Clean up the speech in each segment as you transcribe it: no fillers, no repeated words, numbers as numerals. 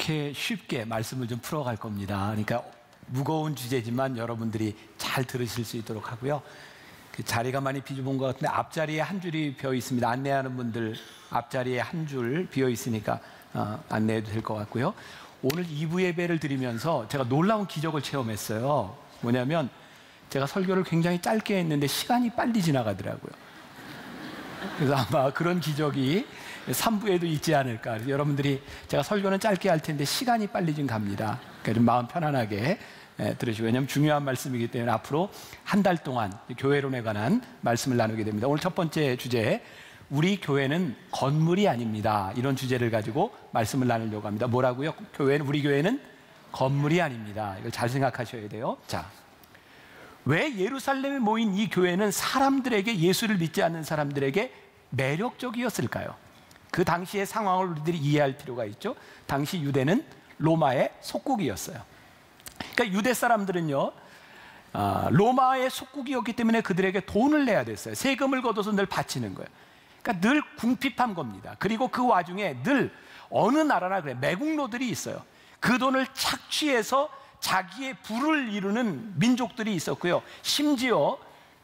이렇게 쉽게 말씀을 좀 풀어갈 겁니다. 그러니까 무거운 주제지만 여러분들이 잘 들으실 수 있도록 하고요. 그 자리가 많이 비좁은 것 같은데 앞자리에 한 줄이 비어 있습니다. 안내하는 분들 앞자리에 한 줄 비어 있으니까 안내해도 될 것 같고요. 오늘 2부 예배를 드리면서 제가 놀라운 기적을 체험했어요. 뭐냐면 제가 설교를 굉장히 짧게 했는데 시간이 빨리 지나가더라고요. 그래서 아마 그런 기적이 3부에도 있지 않을까. 그래서 여러분들이 제가 설교는 짧게 할 텐데 시간이 빨리 좀 갑니다. 그러니까 좀 마음 편안하게 들으시고, 왜냐하면 중요한 말씀이기 때문에 앞으로 한 달 동안 교회론에 관한 말씀을 나누게 됩니다. 오늘 첫 번째 주제, 우리 교회는 건물이 아닙니다. 이런 주제를 가지고 말씀을 나누려고 합니다. 뭐라고요? 우리 교회는 건물이 아닙니다. 이걸 잘 생각하셔야 돼요. 자, 왜 예루살렘에 모인 이 교회는 사람들에게, 예수를 믿지 않는 사람들에게 매력적이었을까요? 그 당시의 상황을 우리들이 이해할 필요가 있죠. 당시 유대는 로마의 속국이었어요. 그러니까 유대 사람들은요, 로마의 속국이었기 때문에 그들에게 돈을 내야 됐어요. 세금을 걷어서 늘 바치는 거예요. 그러니까 늘 궁핍한 겁니다. 그리고 그 와중에 늘 어느 나라나 그래 매국노들이 있어요. 그 돈을 착취해서 자기의 부를 이루는 민족들이 있었고요. 심지어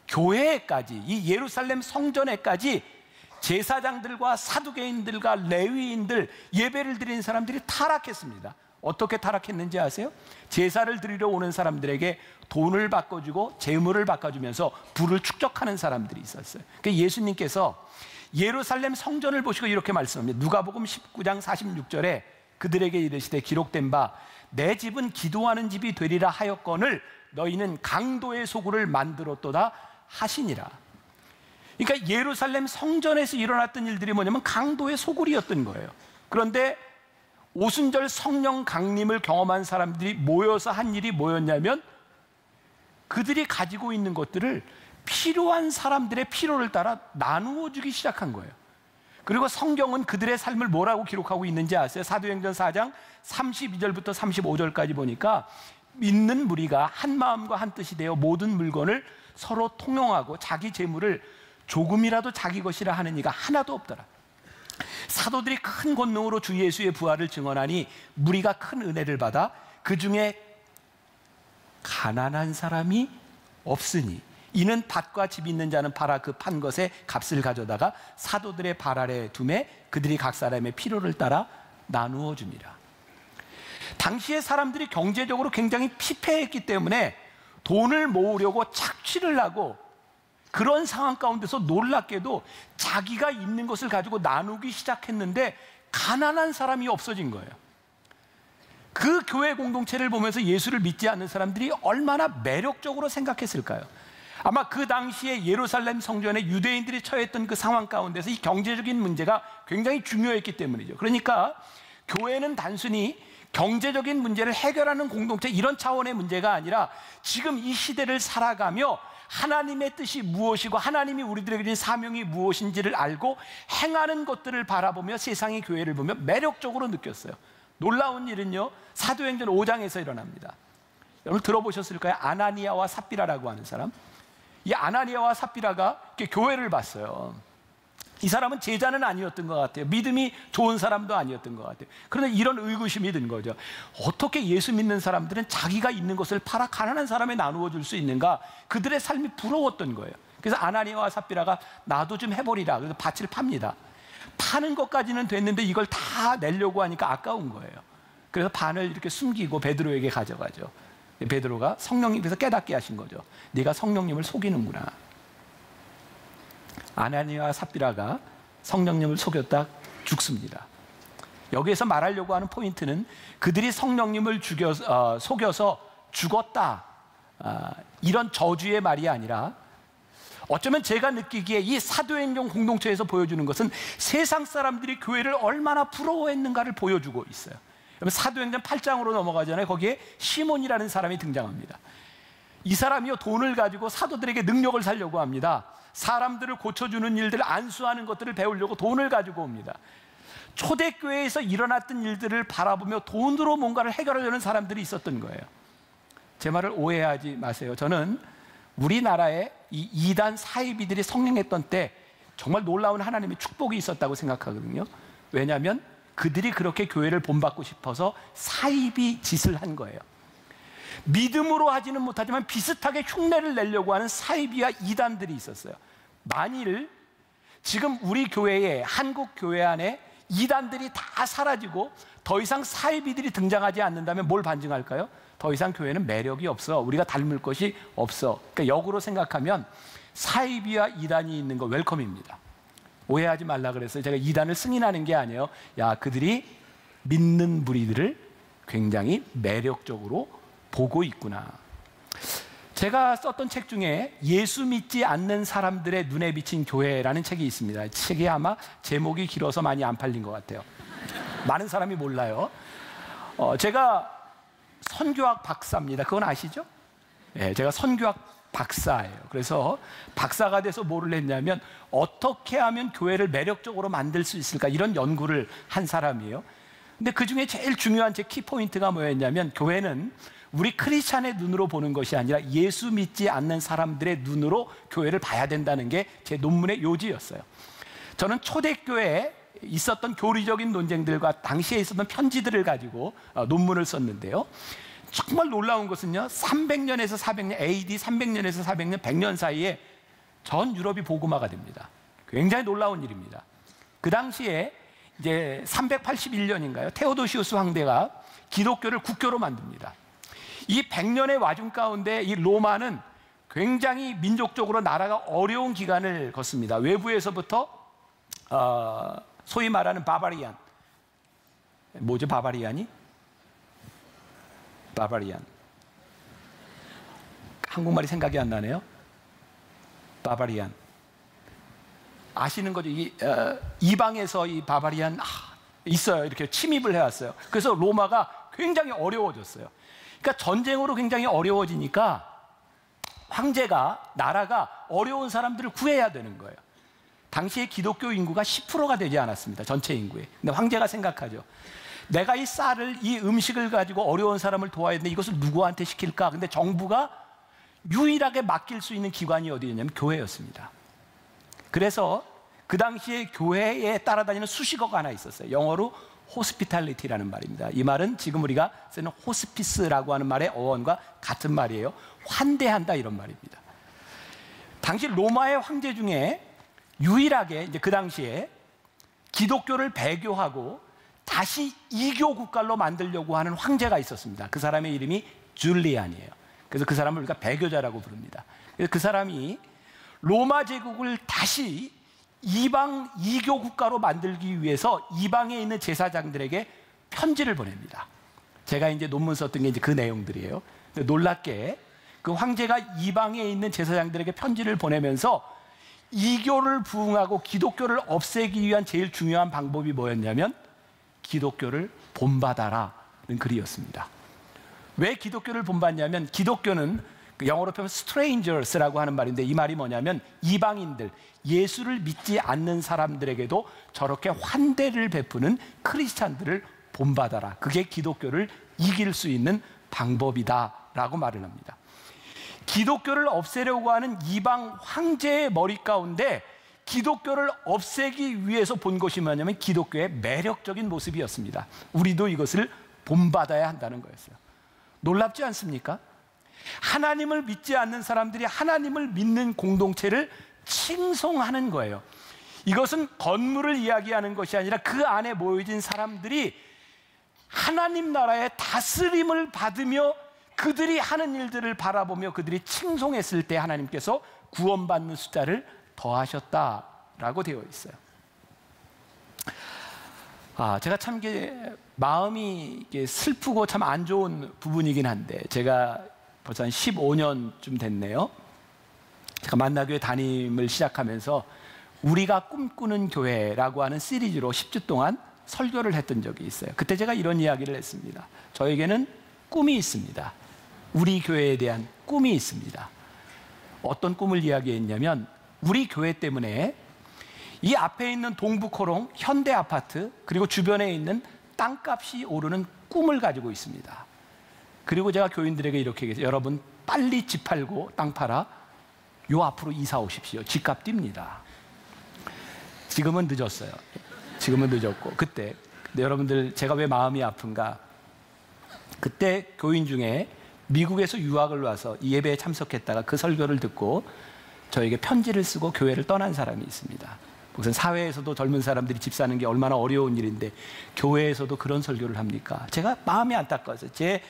교회에까지, 이 예루살렘 성전에까지 제사장들과 사두개인들과 레위인들, 예배를 드리는 사람들이 타락했습니다. 어떻게 타락했는지 아세요? 제사를 드리러 오는 사람들에게 돈을 바꿔주고 재물을 바꿔주면서 부를 축적하는 사람들이 있었어요. 그러니까 예수님께서 예루살렘 성전을 보시고 이렇게 말씀합니다. 누가복음 19장 46절에 그들에게 이르시되 기록된 바 내 집은 기도하는 집이 되리라 하였거늘 너희는 강도의 소굴을 만들었도다 하시니라. 그러니까 예루살렘 성전에서 일어났던 일들이 뭐냐면 강도의 소굴이었던 거예요. 그런데 오순절 성령 강림을 경험한 사람들이 모여서 한 일이 뭐였냐면 그들이 가지고 있는 것들을 필요한 사람들의 필요를 따라 나누어 주기 시작한 거예요. 그리고 성경은 그들의 삶을 뭐라고 기록하고 있는지 아세요? 사도행전 4장 32절부터 35절까지 보니까 믿는 무리가 한 마음과 한 뜻이 되어 모든 물건을 서로 통용하고 자기 재물을 조금이라도 자기 것이라 하는 이가 하나도 없더라. 사도들이 큰 권능으로 주 예수의 부활을 증언하니 무리가 큰 은혜를 받아 그 중에 가난한 사람이 없으니 이는 밭과 집 있는 자는 팔아 그 판 것의 값을 가져다가 사도들의 발 아래 두매 그들이 각 사람의 필요를 따라 나누어 줍니다. 당시의 사람들이 경제적으로 굉장히 피폐했기 때문에 돈을 모으려고 착취를 하고 그런 상황 가운데서 놀랍게도 자기가 있는 것을 가지고 나누기 시작했는데 가난한 사람이 없어진 거예요. 그 교회 공동체를 보면서 예수를 믿지 않는 사람들이 얼마나 매력적으로 생각했을까요? 아마 그 당시에 예루살렘 성전에 유대인들이 처했던 그 상황 가운데서 이 경제적인 문제가 굉장히 중요했기 때문이죠. 그러니까 교회는 단순히 경제적인 문제를 해결하는 공동체, 이런 차원의 문제가 아니라 지금 이 시대를 살아가며 하나님의 뜻이 무엇이고 하나님이 우리들에게 주신 사명이 무엇인지를 알고 행하는 것들을 바라보며 세상의 교회를 보며 매력적으로 느꼈어요. 놀라운 일은요, 사도행전 5장에서 일어납니다. 여러분 들어보셨을까요? 아나니아와 삽비라라고 하는 사람. 이 아나니아와 삽비라가 교회를 봤어요. 이 사람은 제자는 아니었던 것 같아요. 믿음이 좋은 사람도 아니었던 것 같아요. 그런데 이런 의구심이 든 거죠. 어떻게 예수 믿는 사람들은 자기가 있는 것을 팔아 가난한 사람에 나누어 줄 수 있는가? 그들의 삶이 부러웠던 거예요. 그래서 아나니아와 삽비라가 나도 좀 해보리라. 그래서 밭을 팝니다. 파는 것까지는 됐는데 이걸 다 내려고 하니까 아까운 거예요. 그래서 반을 이렇게 숨기고 베드로에게 가져가죠. 베드로가 성령님께서 깨닫게 하신 거죠. 네가 성령님을 속이는구나. 아나니아와 삽비라가 성령님을 속였다 죽습니다. 여기에서 말하려고 하는 포인트는 그들이 성령님을 속여서 죽었다, 이런 저주의 말이 아니라 어쩌면 제가 느끼기에 이 사도행전 공동체에서 보여주는 것은 세상 사람들이 교회를 얼마나 부러워했는가를 보여주고 있어요. 사도행전 8장으로 넘어가잖아요. 거기에 시몬이라는 사람이 등장합니다. 이 사람이요, 돈을 가지고 사도들에게 능력을 살려고 합니다. 사람들을 고쳐주는 일들, 안수하는 것들을 배우려고 돈을 가지고 옵니다. 초대교회에서 일어났던 일들을 바라보며 돈으로 뭔가를 해결하려는 사람들이 있었던 거예요. 제 말을 오해하지 마세요. 저는 우리나라에 이 이단 사이비들이 성행했던 때 정말 놀라운 하나님의 축복이 있었다고 생각하거든요. 왜냐하면 그들이 그렇게 교회를 본받고 싶어서 사이비 짓을 한 거예요. 믿음으로 하지는 못하지만 비슷하게 흉내를 내려고 하는 사이비와 이단들이 있었어요. 만일 지금 우리 교회에, 한국 교회 안에 이단들이 다 사라지고 더 이상 사이비들이 등장하지 않는다면 뭘 반증할까요? 더 이상 교회는 매력이 없어. 우리가 닮을 것이 없어. 그러니까 역으로 생각하면 사이비와 이단이 있는 거 웰컴입니다. 오해하지 말라 그래서 제가 이단을 승인하는 게 아니에요. 야, 그들이 믿는 무리들을 굉장히 매력적으로 보고 있구나. 제가 썼던 책 중에 예수 믿지 않는 사람들의 눈에 비친 교회라는 책이 있습니다. 책이 아마 제목이 길어서 많이 안 팔린 것 같아요. 많은 사람이 몰라요. 제가 선교학 박사입니다. 그건 아시죠? 네, 제가 선교학 박사예요. 그래서 박사가 돼서 뭐를 했냐면 어떻게 하면 교회를 매력적으로 만들 수 있을까 이런 연구를 한 사람이에요. 근데 그 중에 제일 중요한 제 키포인트가 뭐였냐면 교회는 우리 크리스찬의 눈으로 보는 것이 아니라 예수 믿지 않는 사람들의 눈으로 교회를 봐야 된다는 게 제 논문의 요지였어요. 저는 초대교회에 있었던 교리적인 논쟁들과 당시에 있었던 편지들을 가지고 논문을 썼는데요. 정말 놀라운 것은요, 300년에서 400년, AD 300년에서 400년, 100년 사이에 전 유럽이 복음화가 됩니다. 굉장히 놀라운 일입니다. 그 당시에 이제 381년인가요? 테오도시우스 황대가 기독교를 국교로 만듭니다. 이 100년의 와중 가운데 이 로마는 굉장히 민족적으로 나라가 어려운 기간을 걷습니다. 외부에서부터 소위 말하는 바바리안, 뭐죠 바바리안이? 바바리안, 한국말이 생각이 안 나네요. 바바리안 아시는 거죠? 이방에서 이 바바리안 있어요. 이렇게 침입을 해왔어요. 그래서 로마가 굉장히 어려워졌어요. 그러니까 전쟁으로 굉장히 어려워지니까 황제가, 나라가 어려운 사람들을 구해야 되는 거예요. 당시에 기독교 인구가 10%가 되지 않았습니다. 전체 인구에. 근데 황제가 생각하죠. 내가 이 쌀을, 이 음식을 가지고 어려운 사람을 도와야 되는데 이것을 누구한테 시킬까? 근데 정부가 유일하게 맡길 수 있는 기관이 어디였냐면 교회였습니다. 그래서 그 당시에 교회에 따라다니는 수식어가 하나 있었어요. 영어로 호스피탈리티라는 말입니다. 이 말은 지금 우리가 쓰는 호스피스라고 하는 말의 어원과 같은 말이에요. 환대한다 이런 말입니다. 당시 로마의 황제 중에 유일하게 이제 그 당시에 기독교를 배교하고 다시 이교 국가로 만들려고 하는 황제가 있었습니다. 그 사람의 이름이 줄리안이에요. 그래서 그 사람을 우리가 배교자라고 부릅니다. 그래서 그 사람이 로마 제국을 다시 이방 이교 국가로 만들기 위해서 이방에 있는 제사장들에게 편지를 보냅니다. 제가 이제 논문 썼던 게 이제 그 내용들이에요. 근데 놀랍게 그 황제가 이방에 있는 제사장들에게 편지를 보내면서 이교를 부흥하고 기독교를 없애기 위한 제일 중요한 방법이 뭐였냐면 기독교를 본받아라는 글이었습니다. 왜 기독교를 본받냐면 기독교는 영어로 표현 strangers라고 하는 말인데 이 말이 뭐냐면 이방인들, 예수를 믿지 않는 사람들에게도 저렇게 환대를 베푸는 크리스찬들을 본받아라. 그게 기독교를 이길 수 있는 방법이다라고 말을 합니다. 기독교를 없애려고 하는 이방 황제의 머리 가운데 기독교를 없애기 위해서 본 것이 뭐냐면 기독교의 매력적인 모습이었습니다. 우리도 이것을 본받아야 한다는 거였어요. 놀랍지 않습니까? 하나님을 믿지 않는 사람들이 하나님을 믿는 공동체를 칭송하는 거예요. 이것은 건물을 이야기하는 것이 아니라 그 안에 모여진 사람들이 하나님 나라의 다스림을 받으며 그들이 하는 일들을 바라보며 그들이 칭송했을 때 하나님께서 구원받는 숫자를 더하셨다라고 되어 있어요. 제가 참 마음이 슬프고 참 안 좋은 부분이긴 한데 제가 벌써 한 15년쯤 됐네요. 제가 만나교회 담임을 시작하면서 우리가 꿈꾸는 교회라고 하는 시리즈로 10주 동안 설교를 했던 적이 있어요. 그때 제가 이런 이야기를 했습니다. 저에게는 꿈이 있습니다. 우리 교회에 대한 꿈이 있습니다. 어떤 꿈을 이야기했냐면 우리 교회 때문에 이 앞에 있는 동부코롱 현대 아파트 그리고 주변에 있는 땅값이 오르는 꿈을 가지고 있습니다. 그리고 제가 교인들에게 이렇게 얘기했어요. 여러분 빨리 집 팔고 땅 팔아 요 앞으로 이사 오십시오. 집값 뜁니다. 지금은 늦었어요. 지금은 늦었고 그때 근데 여러분들, 제가 왜 마음이 아픈가? 그때 교인 중에 미국에서 유학을 와서 이 예배에 참석했다가 그 설교를 듣고 저에게 편지를 쓰고 교회를 떠난 사람이 있습니다. 무슨 사회에서도 젊은 사람들이 집 사는 게 얼마나 어려운 일인데 교회에서도 그런 설교를 합니까? 제가 마음이 안타까워서 제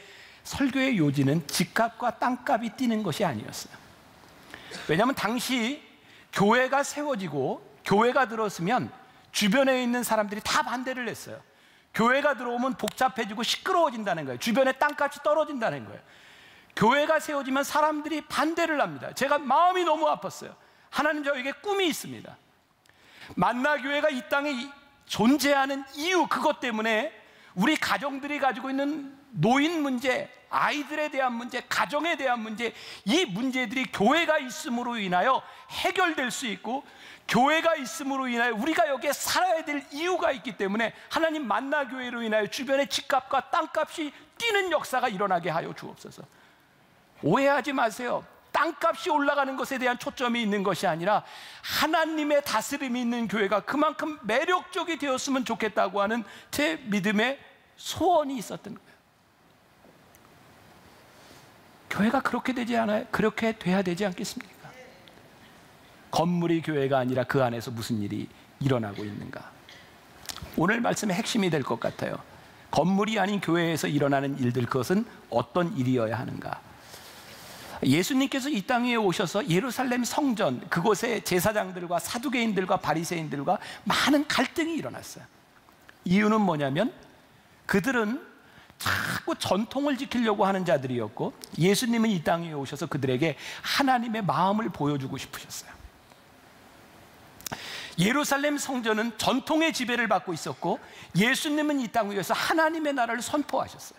설교의 요지는 집값과 땅값이 뛰는 것이 아니었어요. 왜냐하면 당시 교회가 세워지고 교회가 들어서면 주변에 있는 사람들이 다 반대를 했어요. 교회가 들어오면 복잡해지고 시끄러워진다는 거예요. 주변에 땅값이 떨어진다는 거예요. 교회가 세워지면 사람들이 반대를 합니다. 제가 마음이 너무 아팠어요. 하나님, 저에게 꿈이 있습니다. 만나교회가 이 땅에 존재하는 이유, 그것 때문에 우리 가정들이 가지고 있는 노인 문제, 아이들에 대한 문제, 가정에 대한 문제, 이 문제들이 교회가 있음으로 인하여 해결될 수 있고, 교회가 있음으로 인하여 우리가 여기에 살아야 될 이유가 있기 때문에 하나님, 만나교회로 인하여 주변의 집값과 땅값이 뛰는 역사가 일어나게 하여 주옵소서. 오해하지 마세요. 땅값이 올라가는 것에 대한 초점이 있는 것이 아니라 하나님의 다스림이 있는 교회가 그만큼 매력적이 되었으면 좋겠다고 하는 제 믿음의 소원이 있었던 거예요. 교회가 그렇게 되지 않아요? 그렇게 돼야 되지 않겠습니까? 건물이 교회가 아니라 그 안에서 무슨 일이 일어나고 있는가? 오늘 말씀의 핵심이 될 것 같아요. 건물이 아닌 교회에서 일어나는 일들, 그것은 어떤 일이어야 하는가? 예수님께서 이 땅 위에 오셔서 예루살렘 성전, 그곳에 제사장들과 사두개인들과 바리새인들과 많은 갈등이 일어났어요. 이유는 뭐냐면 그들은 자꾸 전통을 지키려고 하는 자들이었고, 예수님은 이 땅 위에 오셔서 그들에게 하나님의 마음을 보여주고 싶으셨어요. 예루살렘 성전은 전통의 지배를 받고 있었고, 예수님은 이 땅 위에서 하나님의 나라를 선포하셨어요.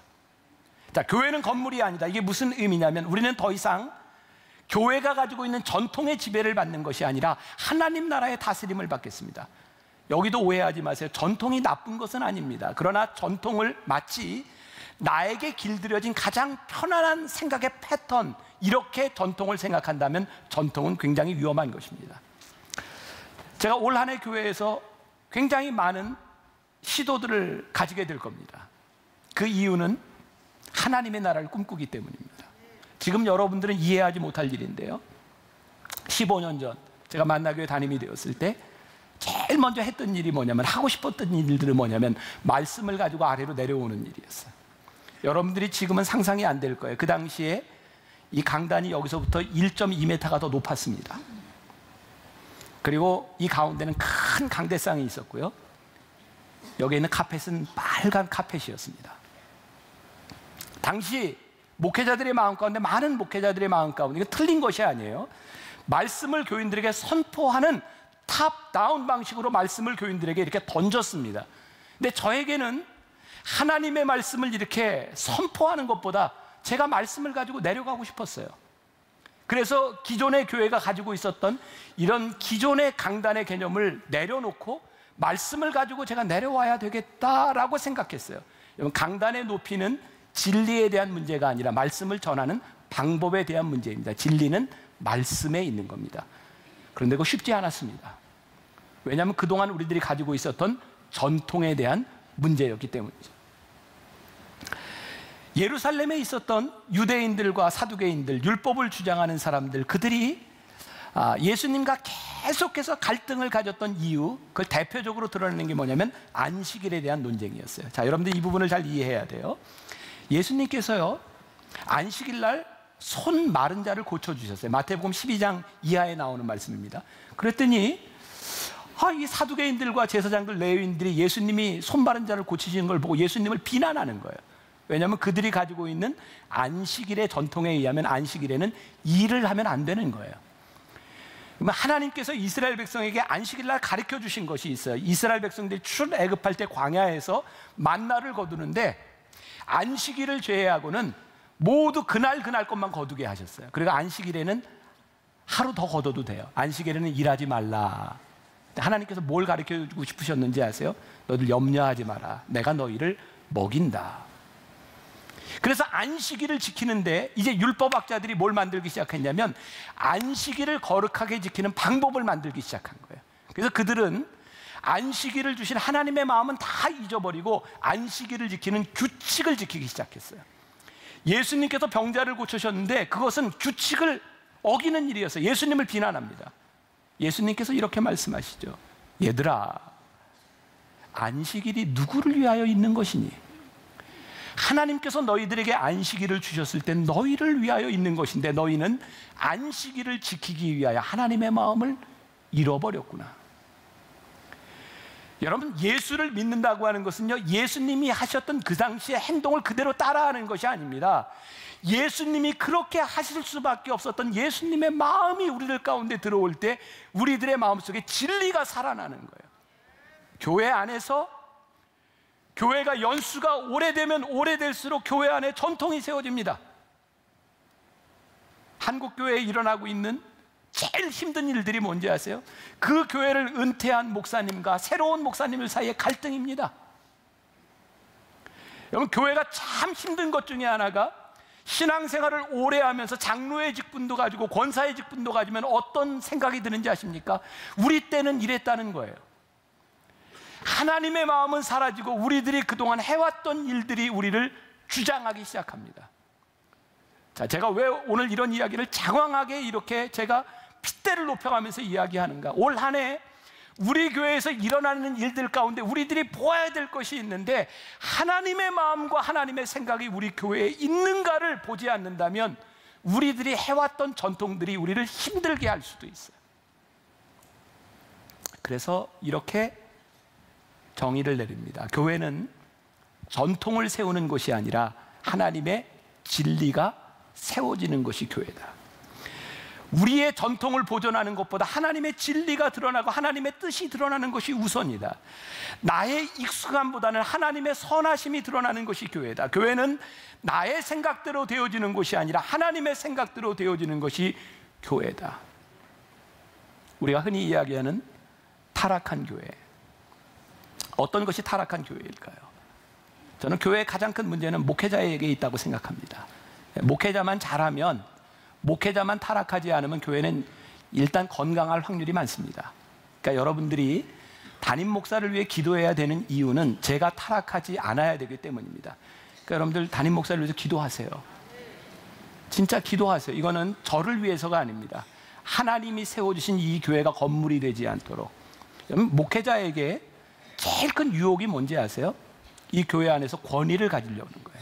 자, 교회는 건물이 아니다. 이게 무슨 의미냐면 우리는 더 이상 교회가 가지고 있는 전통의 지배를 받는 것이 아니라 하나님 나라의 다스림을 받겠습니다. 여기도 오해하지 마세요. 전통이 나쁜 것은 아닙니다. 그러나 전통을 마치 나에게 길들여진 가장 편안한 생각의 패턴, 이렇게 전통을 생각한다면 전통은 굉장히 위험한 것입니다. 제가 올 한 해 교회에서 굉장히 많은 시도들을 가지게 될 겁니다. 그 이유는 하나님의 나라를 꿈꾸기 때문입니다. 지금 여러분들은 이해하지 못할 일인데요, 15년 전 제가 만나교회 담임이 되었을 때 제일 먼저 했던 일이 뭐냐면, 하고 싶었던 일들은 뭐냐면 말씀을 가지고 아래로 내려오는 일이었어요. 여러분들이 지금은 상상이 안 될 거예요. 그 당시에 이 강단이 여기서부터 1.2m가 더 높았습니다. 그리고 이 가운데는 큰 강대상이 있었고요, 여기에 있는 카펫은 빨간 카펫이었습니다. 당시 목회자들의 마음 가운데, 많은 목회자들의 마음 가운데, 이거 틀린 것이 아니에요. 말씀을 교인들에게 선포하는 탑 다운 방식으로 말씀을 교인들에게 이렇게 던졌습니다. 근데 저에게는 하나님의 말씀을 이렇게 선포하는 것보다 제가 말씀을 가지고 내려가고 싶었어요. 그래서 기존의 교회가 가지고 있었던 이런 기존의 강단의 개념을 내려놓고 말씀을 가지고 제가 내려와야 되겠다라고 생각했어요. 여러분, 강단의 높이는 진리에 대한 문제가 아니라 말씀을 전하는 방법에 대한 문제입니다. 진리는 말씀에 있는 겁니다. 그런데 그거 쉽지 않았습니다. 왜냐하면 그동안 우리들이 가지고 있었던 전통에 대한 문제였기 때문이죠. 예루살렘에 있었던 유대인들과 사두개인들, 율법을 주장하는 사람들, 그들이 예수님과 계속해서 갈등을 가졌던 이유, 그걸 대표적으로 드러내는 게 뭐냐면 안식일에 대한 논쟁이었어요. 자, 여러분들 이 부분을 잘 이해해야 돼요. 예수님께서요, 안식일 날 손 마른 자를 고쳐주셨어요. 마태복음 12장 이하에 나오는 말씀입니다. 그랬더니 이 사두개인들과 제사장들, 레위인들이 예수님이 손 마른 자를 고치시는 걸 보고 예수님을 비난하는 거예요. 왜냐하면 그들이 가지고 있는 안식일의 전통에 의하면 안식일에는 일을 하면 안 되는 거예요. 그러면 하나님께서 이스라엘 백성에게 안식일 날 가르쳐 주신 것이 있어요. 이스라엘 백성들이 출애굽할 때 광야에서 만나를 거두는데 안식일을 제외하고는 모두 그날 것만 거두게 하셨어요. 그리고 안식일에는 하루 더 거둬도 돼요. 안식일에는 일하지 말라. 하나님께서 뭘 가르쳐 주고 싶으셨는지 아세요? 너희들 염려하지 마라. 내가 너희를 먹인다. 그래서 안식일을 지키는데 이제 율법학자들이 뭘 만들기 시작했냐면 안식일을 거룩하게 지키는 방법을 만들기 시작한 거예요. 그래서 그들은 안식일을 주신 하나님의 마음은 다 잊어버리고 안식일을 지키는 규칙을 지키기 시작했어요. 예수님께서 병자를 고치셨는데 그것은 규칙을 어기는 일이었어요. 예수님을 비난합니다. 예수님께서 이렇게 말씀하시죠. 얘들아, 안식일이 누구를 위하여 있는 것이니? 하나님께서 너희들에게 안식일을 주셨을 때 너희를 위하여 있는 것인데 너희는 안식일을 지키기 위하여 하나님의 마음을 잃어버렸구나. 여러분, 예수를 믿는다고 하는 것은요, 예수님이 하셨던 그 당시의 행동을 그대로 따라하는 것이 아닙니다. 예수님이 그렇게 하실 수밖에 없었던 예수님의 마음이 우리들 가운데 들어올 때 우리들의 마음속에 진리가 살아나는 거예요. 교회 안에서, 교회가 연수가 오래되면 오래될수록 교회 안에 전통이 세워집니다. 한국 교회에 일어나고 있는 제일 힘든 일들이 뭔지 아세요? 그 교회를 은퇴한 목사님과 새로운 목사님 사이의 갈등입니다. 여러분, 교회가 참 힘든 것 중에 하나가 신앙생활을 오래 하면서 장로의 직분도 가지고 권사의 직분도 가지면 어떤 생각이 드는지 아십니까? 우리 때는 이랬다는 거예요. 하나님의 마음은 사라지고 우리들이 그동안 해왔던 일들이 우리를 주장하기 시작합니다. 자, 제가 왜 오늘 이런 이야기를 장황하게 이렇게 제가 핏대를 높여가면서 이야기하는가? 올 한 해 우리 교회에서 일어나는 일들 가운데 우리들이 보아야 될 것이 있는데 하나님의 마음과 하나님의 생각이 우리 교회에 있는가를 보지 않는다면 우리들이 해왔던 전통들이 우리를 힘들게 할 수도 있어요. 그래서 이렇게 정의를 내립니다. 교회는 전통을 세우는 것이 아니라 하나님의 진리가 세워지는 것이 교회다. 우리의 전통을 보존하는 것보다 하나님의 진리가 드러나고 하나님의 뜻이 드러나는 것이 우선이다. 나의 익숙함보다는 하나님의 선하심이 드러나는 것이 교회다. 교회는 나의 생각대로 되어지는 것이 아니라 하나님의 생각대로 되어지는 것이 교회다. 우리가 흔히 이야기하는 타락한 교회. 어떤 것이 타락한 교회일까요? 저는 교회의 가장 큰 문제는 목회자에게 있다고 생각합니다. 목회자만 잘하면, 목회자만 타락하지 않으면 교회는 일단 건강할 확률이 많습니다. 그러니까 여러분들이 담임 목사를 위해 기도해야 되는 이유는 제가 타락하지 않아야 되기 때문입니다. 그러니까 여러분들 담임 목사를 위해서 기도하세요. 진짜 기도하세요. 이거는 저를 위해서가 아닙니다. 하나님이 세워주신 이 교회가 건물이 되지 않도록. 여러분, 목회자에게 제일 큰 유혹이 뭔지 아세요? 이 교회 안에서 권위를 가지려고 하는 거예요.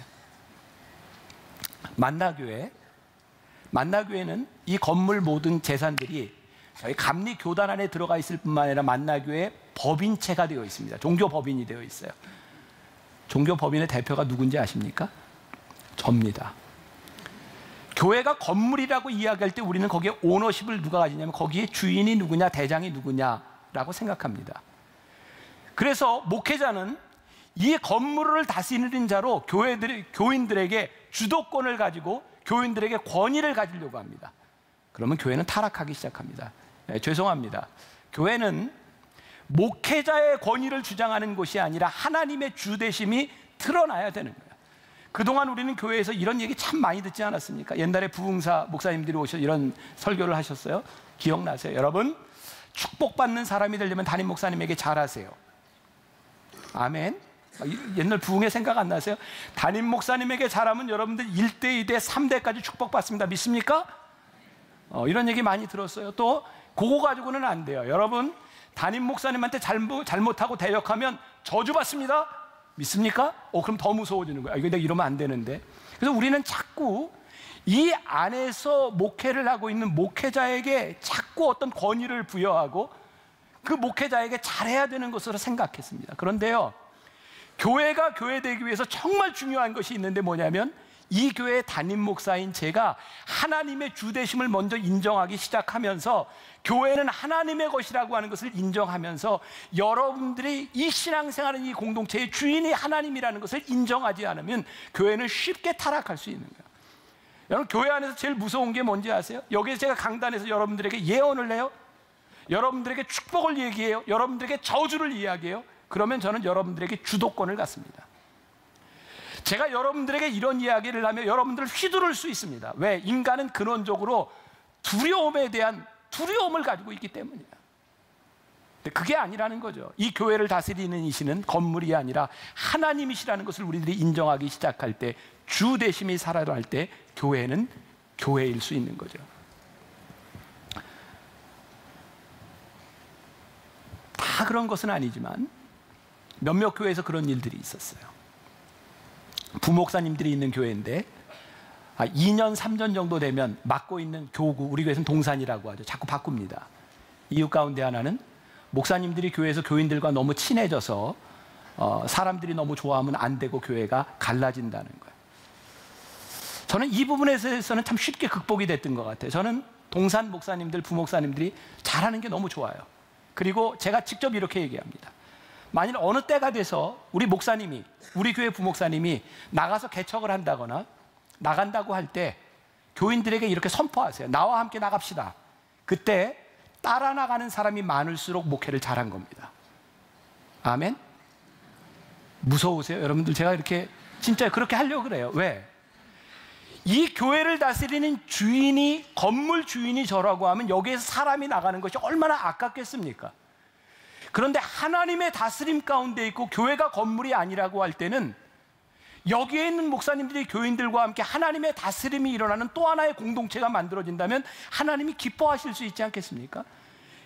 만나교회는 이 건물 모든 재산들이 저희 감리 교단 안에 들어가 있을 뿐만 아니라 만나교회 법인체가 되어 있습니다. 종교법인이 되어 있어요. 종교법인의 대표가 누군지 아십니까? 접니다. 교회가 건물이라고 이야기할 때 우리는 거기에 오너십을 누가 가지냐면 거기에 주인이 누구냐, 대장이 누구냐라고 생각합니다. 그래서 목회자는 이 건물을 다스리는 자로 교인들에게 주도권을 가지고 교인들에게 권위를 가지려고 합니다. 그러면 교회는 타락하기 시작합니다. 죄송합니다. 교회는 목회자의 권위를 주장하는 것이 아니라 하나님의 주대심이 드러나야 되는 거예요. 그동안 우리는 교회에서 이런 얘기 참 많이 듣지 않았습니까? 옛날에 부흥사 목사님들이 오셔서 이런 설교를 하셨어요. 기억나세요? 여러분, 축복받는 사람이 되려면 담임 목사님에게 잘하세요. 아멘. 옛날 부흥의 생각 안 나세요? 담임 목사님에게 잘하면 여러분들 1대, 2대, 3대까지 축복받습니다. 믿습니까? 이런 얘기 많이 들었어요. 또 그거 가지고는 안 돼요. 여러분, 담임 목사님한테 잘못하고 대역하면 저주받습니다. 믿습니까? 그럼 더 무서워지는 거예요. 이거 내가 이러면 안 되는데. 그래서 우리는 자꾸 이 안에서 목회를 하고 있는 목회자에게 자꾸 어떤 권위를 부여하고 그 목회자에게 잘해야 되는 것으로 생각했습니다. 그런데요, 교회가 교회되기 위해서 정말 중요한 것이 있는데 뭐냐면 이 교회의 담임 목사인 제가 하나님의 주대심을 먼저 인정하기 시작하면서 교회는 하나님의 것이라고 하는 것을 인정하면서 여러분들이 이 신앙생활은 이 공동체의 주인이 하나님이라는 것을 인정하지 않으면 교회는 쉽게 타락할 수 있는 거예요. 여러분, 교회 안에서 제일 무서운 게 뭔지 아세요? 여기서 제가 강단에서 여러분들에게 예언을 해요. 여러분들에게 축복을 얘기해요. 여러분들에게 저주를 이야기해요. 그러면 저는 여러분들에게 주도권을 갖습니다. 제가 여러분들에게 이런 이야기를 하면 여러분들을 휘두를 수 있습니다. 왜? 인간은 근원적으로 두려움에 대한 두려움을 가지고 있기 때문이에요. 근데 그게 아니라는 거죠. 이 교회를 다스리는 이시는 건물이 아니라 하나님이시라는 것을 우리들이 인정하기 시작할 때, 주 대심이 살아날 때 교회는 교회일 수 있는 거죠. 다 그런 것은 아니지만 몇몇 교회에서 그런 일들이 있었어요. 부목사님들이 있는 교회인데 2년, 3년 정도 되면 맡고 있는 교구, 우리 교회에서는 동산이라고 하죠. 자꾸 바꿉니다. 이유 가운데 하나는 목사님들이 교회에서 교인들과 너무 친해져서 사람들이 너무 좋아하면 안 되고 교회가 갈라진다는 거예요. 저는 이 부분에서는 참 쉽게 극복이 됐던 것 같아요. 저는 동산 목사님들, 부목사님들이 잘하는 게 너무 좋아요. 그리고 제가 직접 이렇게 얘기합니다. 만일 어느 때가 돼서 우리 목사님이, 우리 교회 부목사님이 나가서 개척을 한다거나 나간다고 할 때 교인들에게 이렇게 선포하세요. 나와 함께 나갑시다. 그때 따라 나가는 사람이 많을수록 목회를 잘한 겁니다. 아멘? 무서우세요? 여러분들 제가 이렇게 진짜 그렇게 하려고 그래요. 왜? 이 교회를 다스리는 주인이, 건물 주인이 저라고 하면 여기에서 사람이 나가는 것이 얼마나 아깝겠습니까? 그런데 하나님의 다스림 가운데 있고 교회가 건물이 아니라고 할 때는 여기에 있는 목사님들이 교인들과 함께 하나님의 다스림이 일어나는 또 하나의 공동체가 만들어진다면 하나님이 기뻐하실 수 있지 않겠습니까?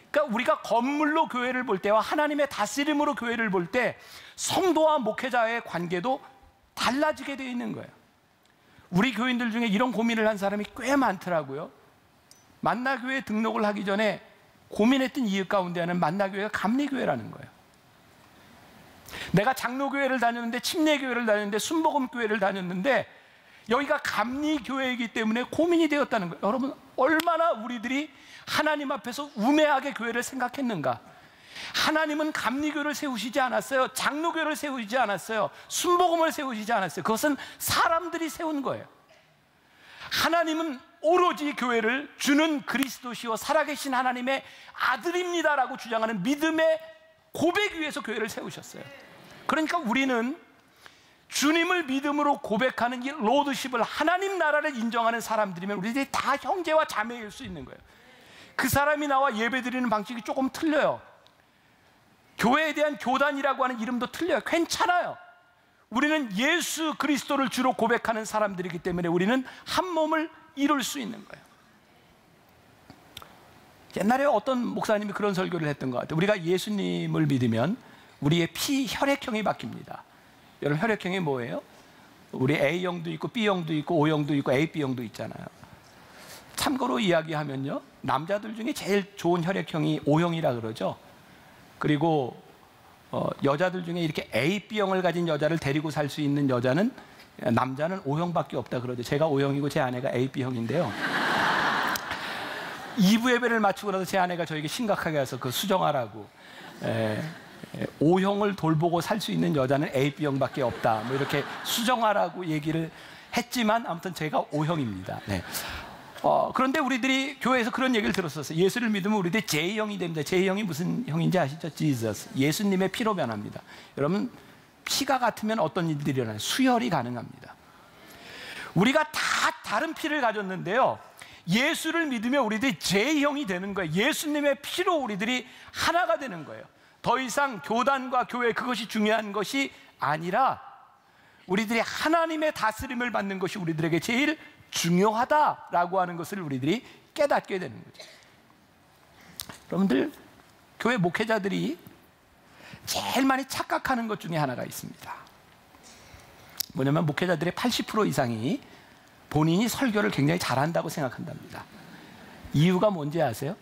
그러니까 우리가 건물로 교회를 볼 때와 하나님의 다스림으로 교회를 볼 때 성도와 목회자의 관계도 달라지게 되어 있는 거예요. 우리 교인들 중에 이런 고민을 한 사람이 꽤 많더라고요. 만나교회 등록을 하기 전에 고민했던 이유 가운데 하나는 만나교회가 감리교회라는 거예요. 내가 장로교회를 다녔는데, 침례교회를 다녔는데, 순복음교회를 다녔는데 여기가 감리교회이기 때문에 고민이 되었다는 거예요. 여러분, 얼마나 우리들이 하나님 앞에서 우매하게 교회를 생각했는가. 하나님은 감리교회를 세우시지 않았어요. 장로교회를 세우지 않았어요. 순복음을 세우시지 않았어요. 그것은 사람들이 세운 거예요. 하나님은 오로지 교회를 주는 그리스도시요 살아계신 하나님의 아들입니다라고 주장하는 믿음의 고백 위에서 교회를 세우셨어요. 그러니까 우리는 주님을 믿음으로 고백하는 이 로드십을, 하나님 나라를 인정하는 사람들이면 우리들이 다 형제와 자매일 수 있는 거예요. 그 사람이 나와 예배드리는 방식이 조금 틀려요. 교회에 대한 교단이라고 하는 이름도 틀려요. 괜찮아요. 우리는 예수 그리스도를 주로 고백하는 사람들이기 때문에 우리는 한 몸을 이룰 수 있는 거예요. 옛날에 어떤 목사님이 그런 설교를 했던 것 같아요. 우리가 예수님을 믿으면 우리의 피 혈액형이 바뀝니다. 여러분, 혈액형이 뭐예요? 우리 A형도 있고 B형도 있고 O형도 있고 AB형도 있잖아요. 참고로 이야기하면요, 남자들 중에 제일 좋은 혈액형이 O형이라 그러죠. 그리고 여자들 중에 이렇게 AB형을 가진 여자를 데리고 살 수 있는 남자는 O형밖에 없다 그러죠. 제가 O형이고 제 아내가 AB형인데요. 2부 예배를 마치고 나서 제 아내가 저에게 심각하게 와서 그 수정하라고, O형을 돌보고 살 수 있는 여자는 AB형밖에 없다, 뭐 이렇게 수정하라고 얘기를 했지만 아무튼 제가 O형입니다. 네. 그런데 우리들이 교회에서 그런 얘기를 들었었어요. 예수를 믿으면 우리들이 J형이 됩니다. J형이 무슨 형인지 아시죠? Jesus. 예수님의 피로 변합니다. 여러분, 피가 같으면 어떤 일들이 일어나요? 수혈이 가능합니다. 우리가 다 다른 피를 가졌는데요, 예수를 믿으면 우리들이 J형이 되는 거예요. 예수님의 피로 우리들이 하나가 되는 거예요. 더 이상 교단과 교회, 그것이 중요한 것이 아니라 우리들이 하나님의 다스림을 받는 것이 우리들에게 제일 중요하다라고 하는 것을 우리들이 깨닫게 되는 거죠. 여러분들, 교회 목회자들이 제일 많이 착각하는 것 중에 하나가 있습니다. 뭐냐면 목회자들의 80% 이상이 본인이 설교를 굉장히 잘한다고 생각한답니다. 이유가 뭔지 아세요?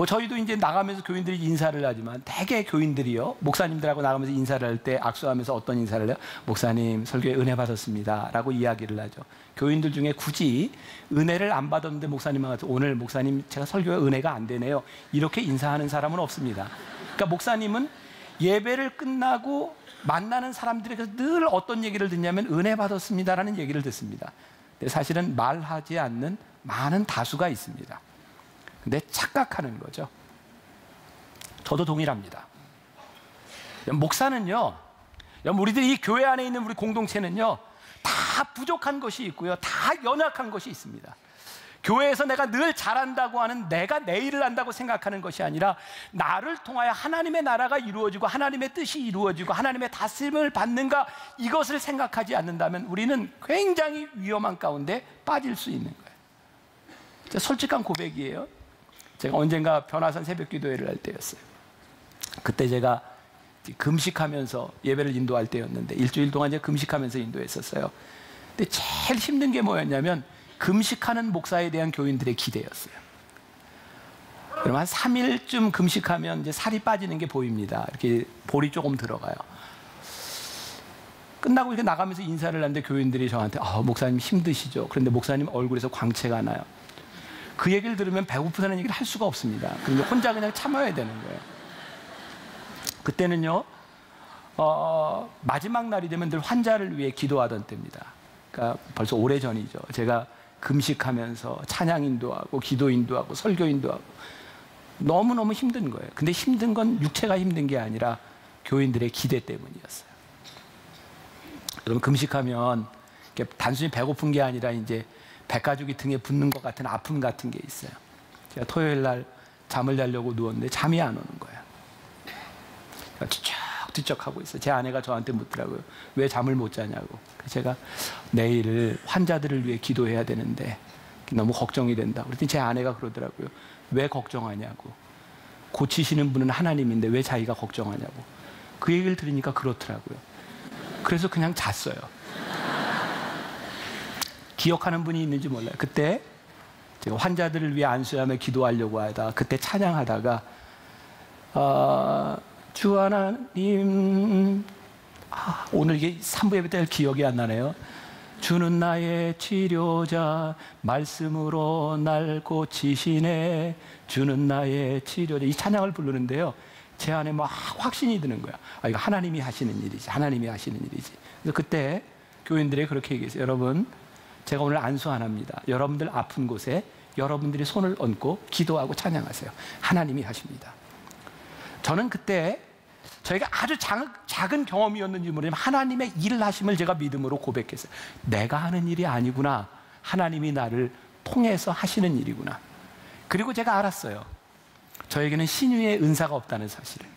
저희도 이제 나가면서 교인들이 인사를 하지만 대개 교인들이요, 목사님들하고 나가면서 인사를 할 때 악수하면서 어떤 인사를 해요? 목사님, 설교에 은혜 받았습니다 라고 이야기를 하죠. 교인들 중에 굳이 은혜를 안 받았는데 목사님한테 오늘 목사님 제가 설교에 은혜가 안 되네요, 이렇게 인사하는 사람은 없습니다. 그러니까 목사님은 예배를 끝나고 만나는 사람들에게서 늘 어떤 얘기를 듣냐면 은혜 받았습니다라는 얘기를 듣습니다. 근데 사실은 말하지 않는 많은 다수가 있습니다. 근데 착각하는 거죠. 저도 동일합니다. 목사는요, 우리들이 이 교회 안에 있는 우리 공동체는요, 다 부족한 것이 있고요, 다 연약한 것이 있습니다. 교회에서 내가 늘 잘한다고 하는 내가 내 일을 한다고 생각하는 것이 아니라 나를 통하여 하나님의 나라가 이루어지고 하나님의 뜻이 이루어지고 하나님의 다스림을 받는가, 이것을 생각하지 않는다면 우리는 굉장히 위험한 가운데 빠질 수 있는 거예요. 솔직한 고백이에요. 제가 언젠가 변화산 새벽기도회를 할 때였어요. 그때 제가 금식하면서 예배를 인도할 때였는데 일주일 동안 이제 금식하면서 인도했었어요. 근데 제일 힘든 게 뭐였냐면 금식하는 목사에 대한 교인들의 기대였어요. 그럼 한 3일쯤 금식하면 이제 살이 빠지는 게 보입니다. 이렇게 볼이 조금 들어가요. 끝나고 이렇게 나가면서 인사를 하는데 교인들이 저한테 목사님 힘드시죠? 그런데 목사님 얼굴에서 광채가 나요. 그 얘기를 들으면 배고프다는 얘기를 할 수가 없습니다. 그런데 혼자 그냥 참아야 되는 거예요. 그때는요, 마지막 날이 되면 늘 환자를 위해 기도하던 때입니다. 그러니까 벌써 오래전이죠. 제가 금식하면서 찬양 인도하고 기도 인도하고 설교 인도하고 너무너무 힘든 거예요. 근데 힘든 건 육체가 힘든 게 아니라 교인들의 기대 때문이었어요. 여러분, 금식하면 단순히 배고픈 게 아니라 이제 백가죽이 등에 붙는 것 같은 아픔 같은 게 있어요. 제가 토요일 날 잠을 자려고 누웠는데 잠이 안 오는 거예요. 뒤척뒤척하고 있어요. 제 아내가 저한테 묻더라고요. 왜 잠을 못 자냐고. 제가 내일 환자들을 위해 기도해야 되는데 너무 걱정이 된다. 그랬더니 제 아내가 그러더라고요. 왜 걱정하냐고. 고치시는 분은 하나님인데 왜 자기가 걱정하냐고. 그 얘기를 들으니까 그렇더라고요. 그래서 그냥 잤어요. 기억하는 분이 있는지 몰라요. 그때 제가 환자들을 위해 안수하며 기도하려고 하다 그때 찬양하다가 주 하나님, 오늘 이게 3부 예배 때 기억이 안 나네요. 주는 나의 치료자, 말씀으로 날 고치시네. 주는 나의 치료자. 이 찬양을 부르는데요, 제 안에 막 확신이 드는 거야. 이거 하나님이 하시는 일이지, 하나님이 하시는 일이지. 그래서 그때 교인들이 그렇게 얘기했어요. 여러분, 제가 오늘 안수 안 합니다. 여러분들 아픈 곳에 여러분들이 손을 얹고 기도하고 찬양하세요. 하나님이 하십니다. 저는 그때 저희가 아주 작은 경험이었는지 모르지만 하나님의 일을 하심을 제가 믿음으로 고백했어요. 내가 하는 일이 아니구나. 하나님이 나를 통해서 하시는 일이구나. 그리고 제가 알았어요. 저에게는 신유의 은사가 없다는 사실을.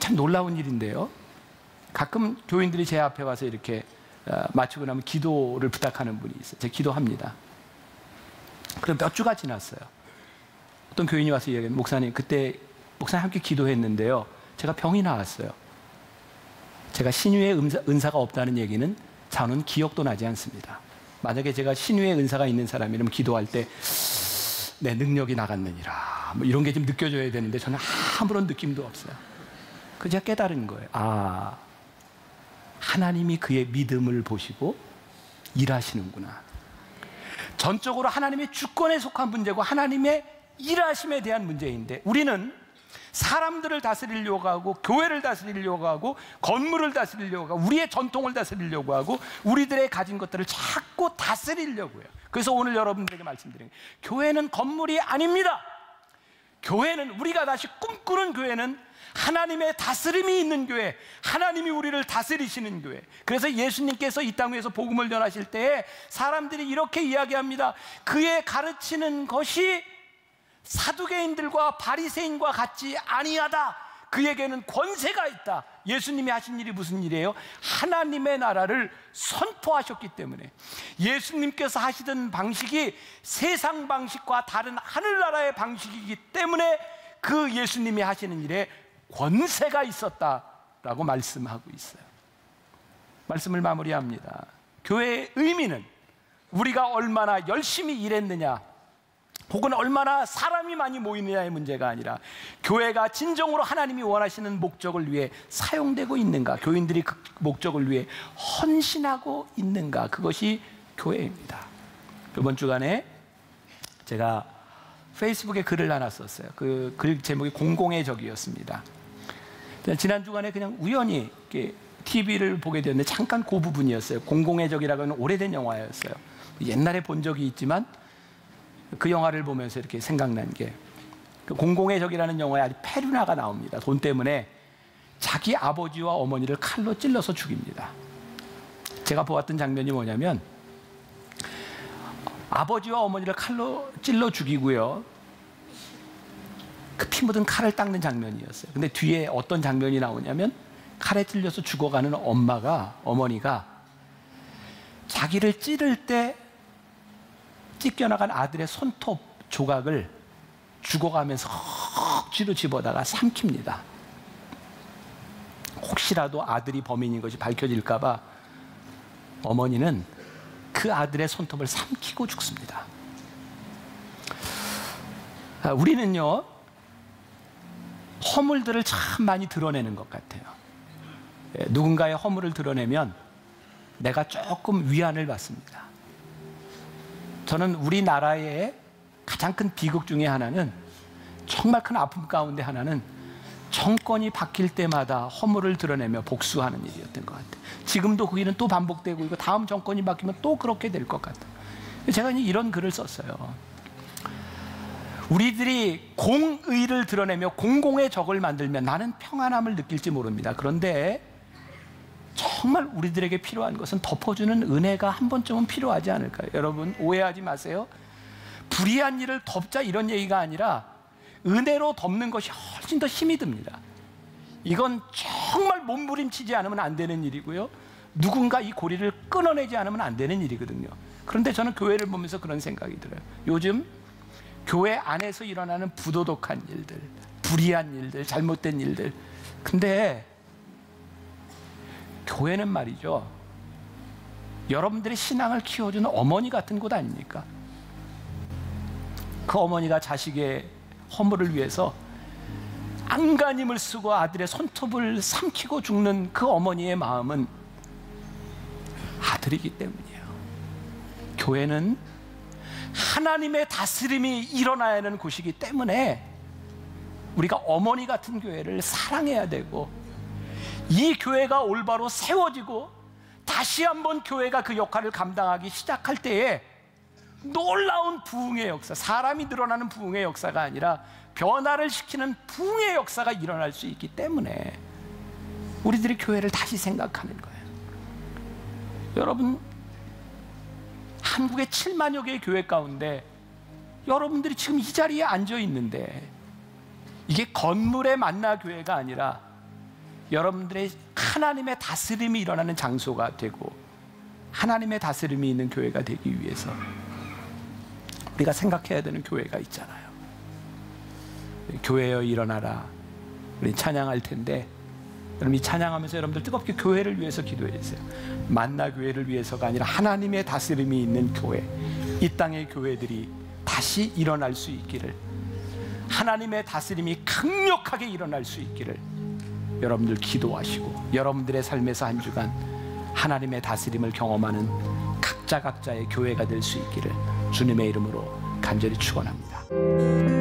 참 놀라운 일인데요. 가끔 교인들이 제 앞에 와서 이렇게 마치고 나면 기도를 부탁하는 분이 있어요. 제가 기도합니다. 그럼 몇 주가 지났어요. 어떤 교인이 와서 이야기해요. 목사님, 그때 목사님 함께 기도했는데요, 제가 병이 나왔어요. 제가 신유의 은사가 없다는 얘기는 저는 기억도 나지 않습니다. 만약에 제가 신유의 은사가 있는 사람이라면 기도할 때 내 능력이 나갔느니라 뭐 이런 게 좀 느껴져야 되는데 저는 아무런 느낌도 없어요. 그래서 제가 깨달은 거예요. 하나님이 그의 믿음을 보시고 일하시는구나. 전적으로 하나님의 주권에 속한 문제고 하나님의 일하심에 대한 문제인데, 우리는 사람들을 다스리려고 하고 교회를 다스리려고 하고 건물을 다스리려고 하고 우리의 전통을 다스리려고 하고 우리들의 가진 것들을 자꾸 다스리려고 해요. 그래서 오늘 여러분들에게 말씀드린 거예요. 교회는 건물이 아닙니다. 교회는, 우리가 다시 꿈꾸는 교회는 하나님의 다스림이 있는 교회, 하나님이 우리를 다스리시는 교회. 그래서 예수님께서 이 땅 위에서 복음을 전하실 때에 사람들이 이렇게 이야기합니다. 그의 가르치는 것이 사두개인들과 바리새인과 같지 아니하다. 그에게는 권세가 있다. 예수님이 하신 일이 무슨 일이에요? 하나님의 나라를 선포하셨기 때문에. 예수님께서 하시던 방식이 세상 방식과 다른 하늘나라의 방식이기 때문에 그 예수님이 하시는 일에 권세가 있었다라고 말씀하고 있어요. 말씀을 마무리합니다. 교회의 의미는 우리가 얼마나 열심히 일했느냐 혹은 얼마나 사람이 많이 모이느냐의 문제가 아니라 교회가 진정으로 하나님이 원하시는 목적을 위해 사용되고 있는가, 교인들이 그 목적을 위해 헌신하고 있는가, 그것이 교회입니다. 이번 주간에 제가 페이스북에 글을 하나 썼어요. 그 글 제목이 공공의 적이었습니다. 지난 주간에 그냥 우연히 TV를 보게 되었는데 잠깐 그 부분이었어요. 공공의 적이라고 하는 오래된 영화였어요. 옛날에 본 적이 있지만 그 영화를 보면서 이렇게 생각난 게, 그 공공의 적이라는 영화에 아주 페류나가 나옵니다. 돈 때문에 자기 아버지와 어머니를 칼로 찔러서 죽입니다. 제가 보았던 장면이 뭐냐면 아버지와 어머니를 칼로 찔러 죽이고요. 그 피 묻은 칼을 닦는 장면이었어요. 근데 뒤에 어떤 장면이 나오냐면 칼에 찔려서 죽어가는 어머니가 자기를 찌를 때 찢겨나간 아들의 손톱 조각을 죽어가면서 억지로 집어다가 삼킵니다. 혹시라도 아들이 범인인 것이 밝혀질까 봐 어머니는 그 아들의 손톱을 삼키고 죽습니다. 우리는요, 허물들을 참 많이 드러내는 것 같아요. 누군가의 허물을 드러내면 내가 조금 위안을 받습니다. 저는 우리나라의 가장 큰 비극 중에 하나는, 정말 큰 아픔 가운데 하나는 정권이 바뀔 때마다 허물을 드러내며 복수하는 일이었던 것 같아요. 지금도 그 일은 또 반복되고 있고 다음 정권이 바뀌면 또 그렇게 될 것 같아요. 제가 이런 글을 썼어요. 우리들이 공의를 드러내며 공공의 적을 만들면 나는 평안함을 느낄지 모릅니다. 그런데 정말 우리들에게 필요한 것은 덮어주는 은혜가 한 번쯤은 필요하지 않을까요? 여러분, 오해하지 마세요. 불의한 일을 덮자 이런 얘기가 아니라 은혜로 덮는 것이 훨씬 더 힘이 듭니다. 이건 정말 몸부림치지 않으면 안 되는 일이고요, 누군가 이 고리를 끊어내지 않으면 안 되는 일이거든요. 그런데 저는 교회를 보면서 그런 생각이 들어요. 요즘 교회 안에서 일어나는 부도덕한 일들, 불의한 일들, 잘못된 일들. 근데 교회는 말이죠, 여러분들의 신앙을 키워주는 어머니 같은 곳 아닙니까? 그 어머니가 자식의 허물을 위해서 안간힘을 쓰고 아들의 손톱을 삼키고 죽는 그 어머니의 마음은 아들이기 때문이에요. 교회는 하나님의 다스림이 일어나야 하는 곳이기 때문에 우리가 어머니 같은 교회를 사랑해야 되고, 이 교회가 올바로 세워지고 다시 한번 교회가 그 역할을 감당하기 시작할 때에 놀라운 부흥의 역사, 사람이 늘어나는 부흥의 역사가 아니라 변화를 시키는 부흥의 역사가 일어날 수 있기 때문에 우리들이 교회를 다시 생각하는 거예요. 여러분, 한국의 7만여 개의 교회 가운데 여러분들이 지금 이 자리에 앉아 있는데, 이게 건물의 만나 교회가 아니라 여러분들의 하나님의 다스림이 일어나는 장소가 되고 하나님의 다스림이 있는 교회가 되기 위해서 우리가 생각해야 되는 교회가 있잖아요. 교회여 일어나라, 우리 찬양할 텐데, 여러분 이 찬양하면서 여러분들 뜨겁게 교회를 위해서 기도해 주세요. 만나 교회를 위해서가 아니라 하나님의 다스림이 있는 교회, 이 땅의 교회들이 다시 일어날 수 있기를, 하나님의 다스림이 강력하게 일어날 수 있기를 여러분들 기도하시고, 여러분들의 삶에서 한 주간 하나님의 다스림을 경험하는 각자의 교회가 될 수 있기를 주님의 이름으로 간절히 축원합니다.